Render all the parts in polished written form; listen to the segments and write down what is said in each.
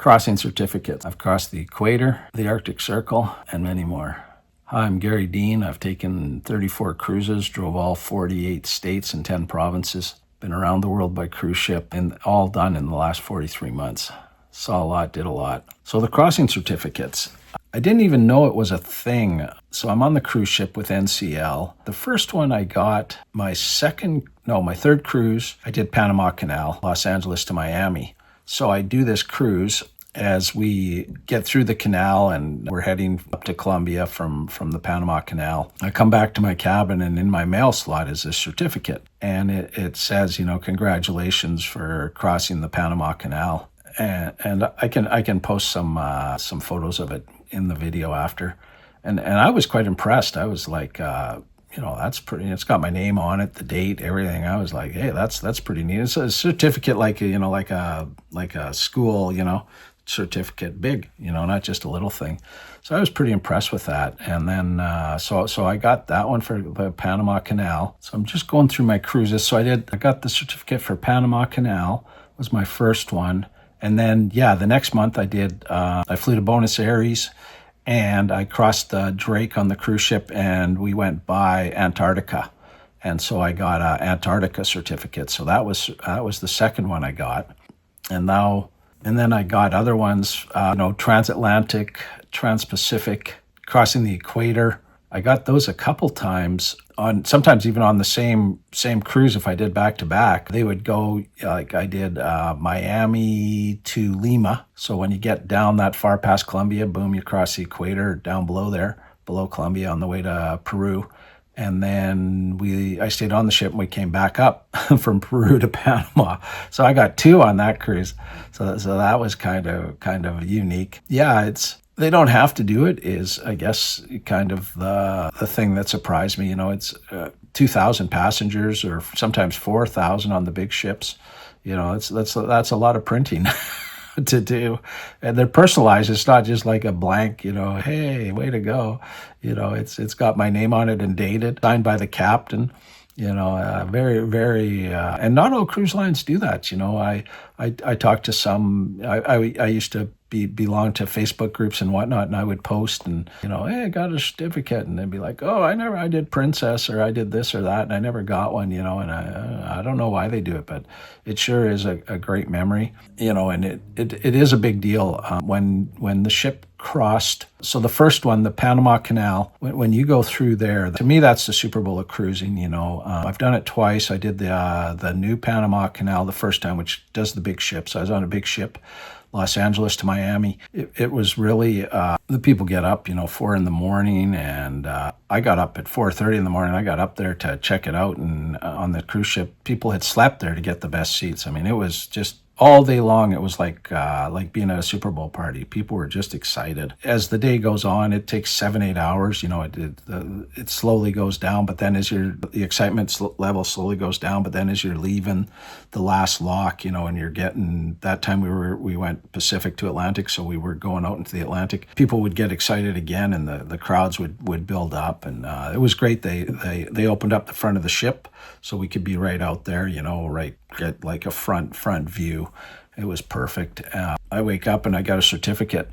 Crossing certificates. I've crossed the Equator, the Arctic Circle, and many more. Hi, I'm Gary Dean. I've taken 34 cruises, drove all 48 states and 10 provinces. Been around the world by cruise ship, and all done in the last 43 months. Saw a lot, did a lot. So the crossing certificates. I didn't even know it was a thing. So I'm on the cruise ship with NCL. The first one I got, my third cruise, I did Panama Canal, Los Angeles to Miami. So I do this cruise as we get through the canal and we're heading up to Colombia from the Panama Canal. I come back to my cabin and in my mail slot is this certificate. And it says, congratulations for crossing the Panama Canal. And I can post some photos of it in the video after. And I was quite impressed. I was like, that's pretty, it's got my name on it, the date, everything. I was like, hey, that's pretty neat. It's a certificate like a school, certificate, big, not just a little thing. So I was pretty impressed with that. And then, so I got that one for the Panama Canal. So I'm just going through my cruises. So I got the certificate for Panama Canal, was my first one. And then, the next month I flew to Buenos Aires and I crossed the Drake on the cruise ship and we went by Antarctica. And so I got an Antarctica certificate. So that was the second one I got. And then I got other ones, transatlantic, transpacific, crossing the equator. I got those a couple times sometimes even on the same cruise. If I did back to back, they would go like I did Miami to Lima. So when you get down that far past Colombia, boom, you cross the equator down below Colombia on the way to Peru. And then I stayed on the ship and we came back up from Peru to Panama. So I got two on that cruise. So that was kind of unique. Yeah, they don't have to do it is, I guess, kind of the thing that surprised me. It's 2,000 passengers or sometimes 4,000 on the big ships. That's a lot of printing to do. And they're personalized. It's not just like a blank, hey, way to go. It's got my name on it and dated, signed by the captain. Very, very, and not all cruise lines do that. I talked to some, I used to belong to Facebook groups and whatnot, and I would post and, hey, I got a certificate, and they'd be like, oh, I did Princess, or I did this or that, and I never got one, and I don't know why they do it, but it sure is a great memory, and it is a big deal when the ship crossed. So the first one, the Panama Canal, when you go through there, to me, that's the Super Bowl of cruising. I've done it twice. I did the new Panama Canal the first time, which does the big ships. I was on a big ship, Los Angeles to Miami. It was really, the people get up, 4 a.m, and I got up at 4:30 in the morning. I got up there to check it out, and on the cruise ship, people had slept there to get the best seats. I mean, it was just all day long. It was like being at a Super Bowl party. People were just excited. As the day goes on, it takes 7-8 hours. It slowly goes down, but then the excitement level slowly goes down. But then as you're leaving the last lock, and you're getting, that time we went Pacific to Atlantic, so we were going out into the Atlantic. People would get excited again, and the crowds would build up, and it was great. They opened up the front of the ship so we could be right out there, get like a front view. It was perfect. I wake up and I got a certificate,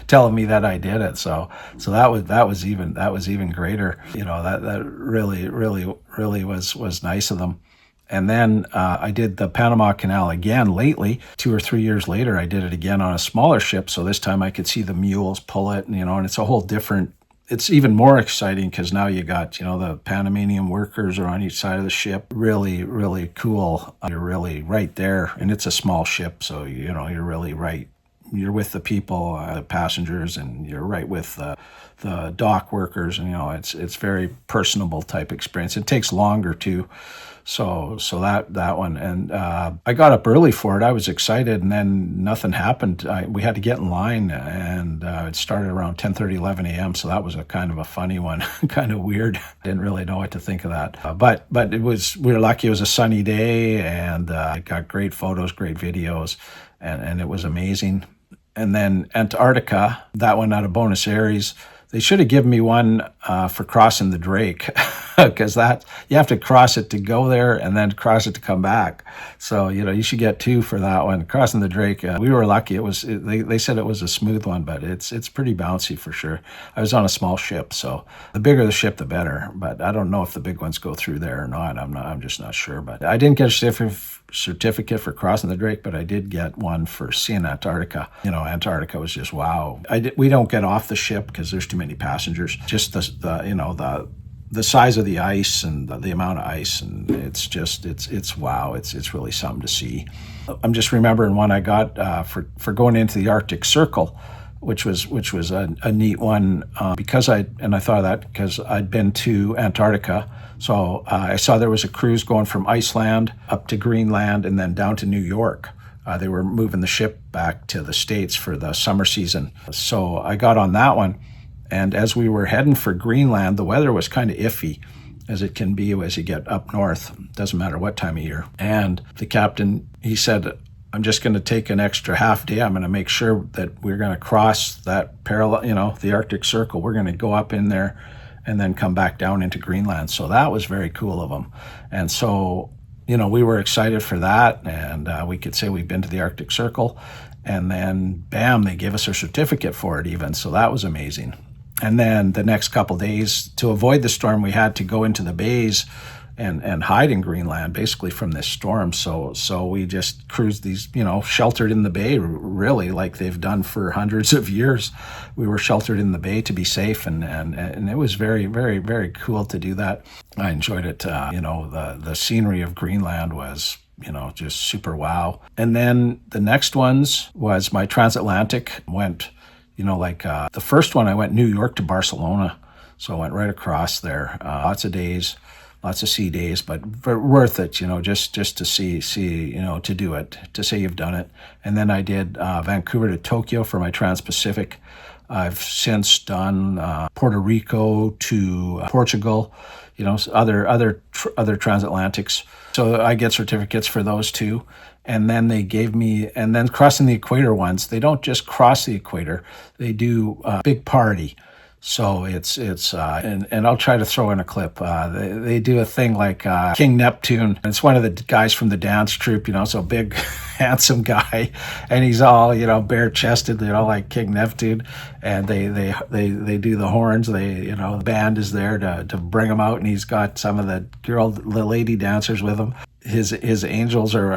telling me that I did it. So that was even greater. That really was nice of them. And then I did the Panama Canal again lately. 2 or 3 years later, I did it again on a smaller ship. So this time I could see the mules pull it, and it's a whole different. It's even more exciting because now you got, the Panamanian workers are on each side of the ship. Really, really cool. You're really right there. And it's a small ship, so, you're really right. You're with the people, the passengers, and you're right with the dock workers. And, it's very personable type experience. It takes longer, too. So that one, and I got up early for it. I was excited, and then nothing happened. We had to get in line, and it started around 10:30, 11 a.m. So that was a kind of a funny one, kind of weird. Didn't really know what to think of that. But we were lucky. It was a sunny day, and I got great photos, great videos, and it was amazing. And then Antarctica, that one out of Buenos Aires. They should have given me one for crossing the Drake. because that you have to cross it to go there and then cross it to come back. So you should get 2 for that one. Crossing the Drake, we were lucky. They said it was a smooth one, but it's pretty bouncy for sure. I was on a small ship, so the bigger the ship, the better. But I don't know if the big ones go through there or not. I'm just not sure. But I didn't get a certificate for crossing the Drake, but I did get one for seeing Antarctica. Antarctica was just wow. We don't get off the ship because there's too many passengers. Just the size of the ice and the amount of ice, and it's wow. It's really something to see. I'm just remembering one I got for going into the Arctic Circle, which was a neat one because I thought of that because I'd been to Antarctica. So I saw there was a cruise going from Iceland up to Greenland and then down to New York. They were moving the ship back to the States for the summer season. So I got on that one. And as we were heading for Greenland, the weather was kind of iffy, as it can be as you get up north. Doesn't matter what time of year. And the captain, he said, I'm just going to take an extra half day. I'm going to make sure that we're going to cross that parallel, the Arctic Circle. We're going to go up in there and then come back down into Greenland. So that was very cool of them. And so, we were excited for that. And we could say we've been to the Arctic Circle. And then, bam, they gave us a certificate for it even. So that was amazing. And then the next couple of days, to avoid the storm, we had to go into the bays and hide in Greenland, basically from this storm. So we just cruised these, sheltered in the bay, really, like they've done for hundreds of years. We were sheltered in the bay to be safe, and it was very, very, very cool to do that. I enjoyed it. The scenery of Greenland was, just super wow. And then the next ones was my transatlantic went. The first one, I went New York to Barcelona. So I went right across there. Lots of days, lots of sea days, but worth it, just to see, to do it, to say you've done it. And then I did Vancouver to Tokyo for my Trans-Pacific. I've since done Puerto Rico to Portugal, other transatlantics. So I get certificates for those too. And then they gave me, and then crossing the equator ones, they don't just cross the equator, they do a big party. So and I'll try to throw in a clip. They do a thing like King Neptune. It's one of the guys from the dance troupe, so big, handsome guy, and he's all, bare chested, like King Neptune. And they do the horns. The band is there to bring him out, and he's got some of the lady dancers with him. His angels or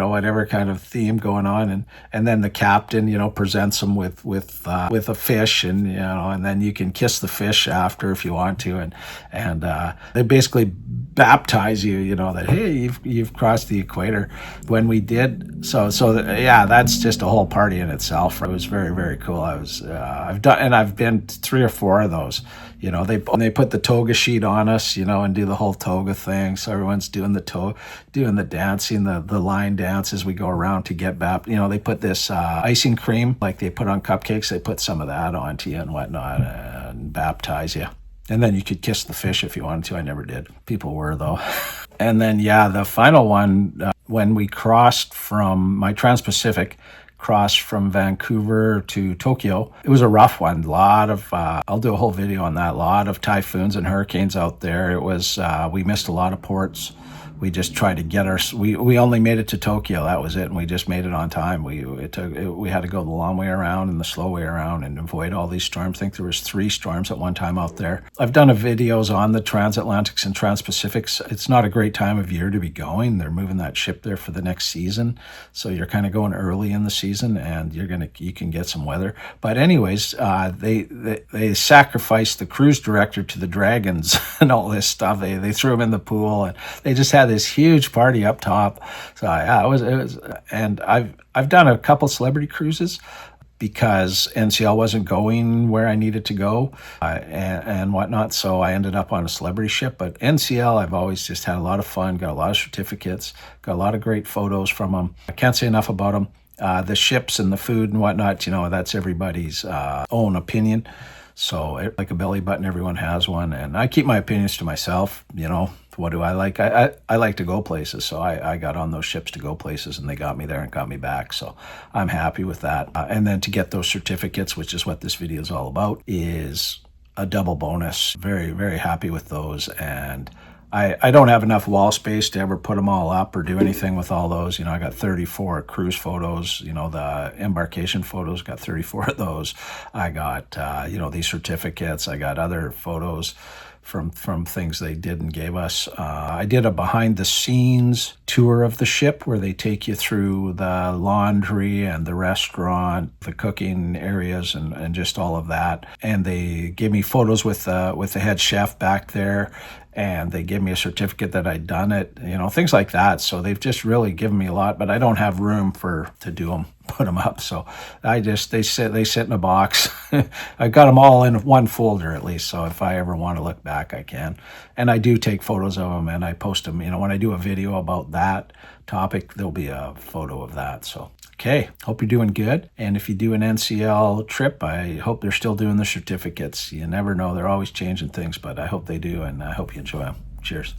whatever kind of theme going on, and then the captain presents him with a fish, and then you can kiss the fish after if you want to, and they basically baptize you that hey, you've crossed the equator. When we did that's just a whole party in itself. It was very, very cool. I've been to 3 or 4 of those. They put the toga sheet on us, and do the whole toga thing. So everyone's doing the dancing, the line dance as we go around to get back. They put this icing cream like they put on cupcakes. They put some of that onto you and whatnot and baptize you. And then you could kiss the fish if you wanted to. I never did. People were, though. And then, the final one, when we crossed from my Trans-Pacific, crossed from Vancouver to Tokyo. It was a rough one. I'll do a whole video on that. A lot of typhoons and hurricanes out there. It was, we missed a lot of ports. We just tried to get we only made it to Tokyo. That was it. And we just made it on time. We had to go the long way around and the slow way around and avoid all these storms. I think there was 3 storms at one time out there. I've done videos on the transatlantics and transpacifics. It's not a great time of year to be going. They're moving that ship there for the next season. So you're kind of going early in the season and you can get some weather. But anyways, they sacrificed the cruise director to the dragons and all this stuff. They threw him in the pool and they just had this huge party up top. So it was, and I've done a couple celebrity cruises because NCL wasn't going where I needed to go and whatnot. So I ended up on a celebrity ship. But NCL, I've always just had a lot of fun, got a lot of certificates, got a lot of great photos from them. I can't say enough about them. The ships and the food and whatnot, that's everybody's own opinion. So like a belly button, everyone has one. And I keep my opinions to myself, What do I like? I like to go places, so I got on those ships to go places, and they got me there and got me back, so I'm happy with that. And then to get those certificates, which is what this video is all about, is a double bonus. Very, very happy with those. And I don't have enough wall space to ever put them all up or do anything with all those. I got 34 cruise photos, the embarkation photos, got 34 of those. I got, these certificates. I got other photos from things they did and gave us. I did a behind the scenes tour of the ship where they take you through the laundry and the restaurant, the cooking areas, and just all of that. And they gave me photos with the head chef back there, and they gave me a certificate that I'd done it, things like that. So they've just really given me a lot, but I don't have room to do them, put them up. So they sit in a box. I got them all in one folder at least. So if I ever want to look back, I can. And I do take photos of them and I post them. When I do a video about that topic, there'll be a photo of that. So, okay, hope you're doing good. And if you do an NCL trip, I hope they're still doing the certificates. You never know. They're always changing things, but I hope they do. And I hope you enjoy them. Cheers.